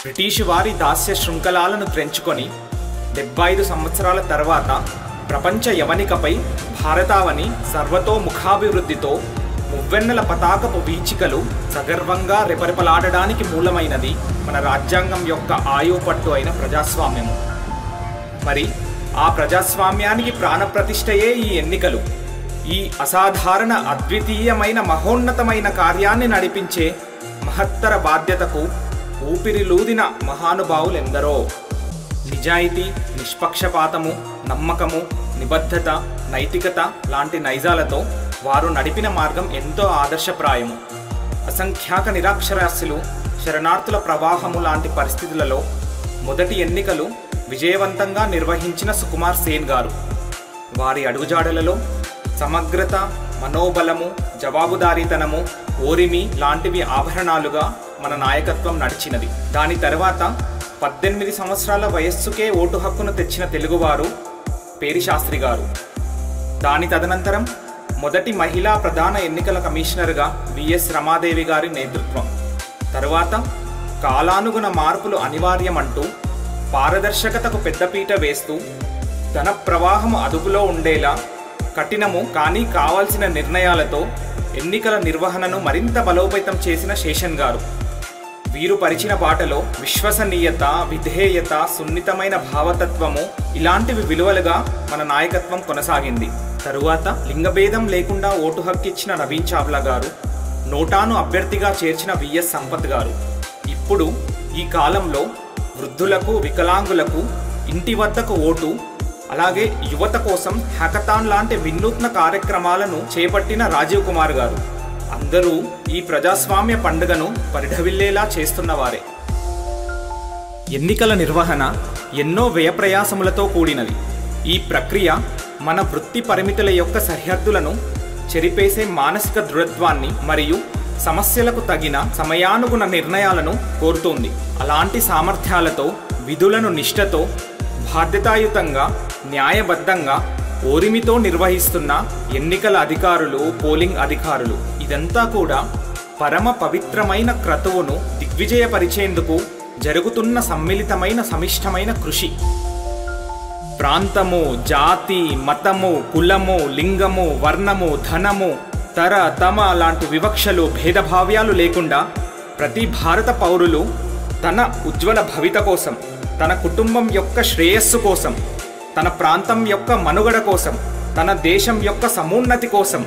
British వారి దాస్య శృంఖలాలను త్రెంచుకొని 75 సంవత్సరాల తర్వాత ప్రపంచ యవనికపై భారతావని సర్వతోముఖాభివృద్ధితో మువ్వెన్నెల పతాకపు వీచికలు సగర్వంగా రెపరెపలాడడానికి మూలమైనది మన రాజ్యాంగం యొక్క ఆయుపట్టు అయిన ప్రజాస్వామ్యము. మరి ఆ ప్రజాస్వామ్యానికి ప్రాణప్రతిష్ఠయే ఈ ఎన్నికలు. ఈ అసాధారణ అద్వితీయమైన మహోన్నతమైన కార్యాన్ని నడిపించే మహత్తర బాధ్యతకు ఊపిరిలూదిన మహానుభావులెందరో. నిజాయితీ, నిష్పక్షపాతము, నమ్మకము, నిబద్ధత, నైతికత లాంటి నైజాలతో వారు నడిపిన మార్గం ఎంతో ఆదర్శప్రాయము. అసంఖ్యాక నిరాక్షరాస్యులు, శరణార్థుల ప్రవాహము లాంటి పరిస్థితులలో మొదటి ఎన్నికలు విజయవంతంగా నిర్వహించిన సుకుమార్ సేన్ గారు. వారి అడుగుజాడలలో సమగ్రత, మనోబలము, జవాబుదారీతనము, ఓరిమి లాంటివి ఆభరణాలుగా మన నాయకత్వం నడిచినది. దాని తర్వాత 18 సంవత్సరాల వయస్సుకే ఓటు హక్కును తెచ్చిన తెలుగువారు పేరిశాస్త్రి గారు. దాని తదనంతరం మొదటి మహిళా ప్రధాన ఎన్నికల కమిషనర్గా విఎస్ రమాదేవి గారి నేతృత్వం. తరువాత కాలానుగుణ మార్పులు అనివార్యమంటూ పారదర్శకతకు పెద్దపీట వేస్తూ ధన ప్రవాహము అదుపులో ఉండేలా కఠినము కానీ కావాల్సిన నిర్ణయాలతో ఎన్నికల నిర్వహణను మరింత బలోపేతం చేసిన శేషన్ గారు. వీరు పరిచిన బాటలో విశ్వసనీయత, విధేయత, సున్నితమైన భావతత్వము ఇలాంటివి విలువలుగా మన నాయకత్వం కొనసాగింది. తరువాత లింగభేదం లేకుండా ఓటు హక్కిచ్చిన నవీన్ చావ్లా గారు, నోటాను అభ్యర్థిగా చేర్చిన విఎస్ సంపత్ గారు. ఇప్పుడు ఈ కాలంలో వృద్ధులకు, వికలాంగులకు ఇంటి వద్దకు ఓటు, అలాగే యువత కోసం హ్యాకథాన్ లాంటి వినూత్న కార్యక్రమాలను చేపట్టిన రాజీవ్ కుమార్ గారు. అందరూ ఈ ప్రజాస్వామ్య పండుగను పరిఢవిల్లేలా చేస్తున్నవారే. ఎన్నికల నిర్వహణ ఎన్నో వ్యయప్రయాసములతో కూడినది. ఈ ప్రక్రియ మన వృత్తి పరిమితుల యొక్క సరిహద్దులను చెరిపేసే మానసిక దృఢత్వాన్ని మరియు సమస్యలకు తగిన సమయానుగుణ నిర్ణయాలను కోరుతోంది. అలాంటి సామర్థ్యాలతో విధులను నిష్ఠతో, బాధ్యతాయుతంగా, న్యాయబద్ధంగా, ఓరిమితో నిర్వహిస్తున్న ఎన్నికల అధికారులు, పోలింగ్ అధికారులు, ఇదంతా కూడా పరమ పవిత్రమైన క్రతువును దిగ్విజయపరిచేందుకు జరుగుతున్న సమ్మిళితమైన సమిష్టమైన కృషి. ప్రాంతము, జాతి, మతము, కులము, లింగము, వర్ణము, ధనము, తర, తమ లాంటి వివక్షలు, భేదభావ్యాలు లేకుండా ప్రతి భారత పౌరులు తన ఉజ్వల భవిత కోసం, తన కుటుంబం యొక్క శ్రేయస్సు కోసం, తన ప్రాంతం యొక్క మనుగడ కోసం, తన దేశం యొక్క సమున్నతి కోసం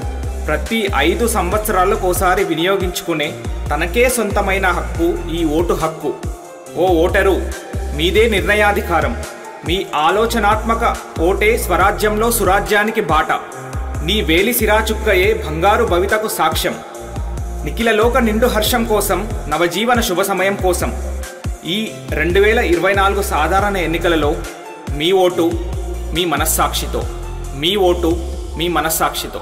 ప్రతి 5 సంవత్సరాలకోసారి వినియోగించుకునే తనకే సొంతమైన హక్కు ఈ ఓటు హక్కు. ఓ ఓటరు, మీదే నిర్ణయాధికారం. మీ ఆలోచనాత్మక ఓటే స్వరాజ్యంలో సురాజ్యానికి బాట. నీ వేలి సిరాచుక్కయే బంగారు భవితకు సాక్ష్యం. నిఖిలలోక నిండు హర్షం కోసం, నవజీవన శుభ సమయం కోసం ఈ 2024 సాధారణ ఎన్నికలలో మీ ఓటు మీ మనస్సాక్షితో, మీ ఓటు మీ మనస్సాక్షితో.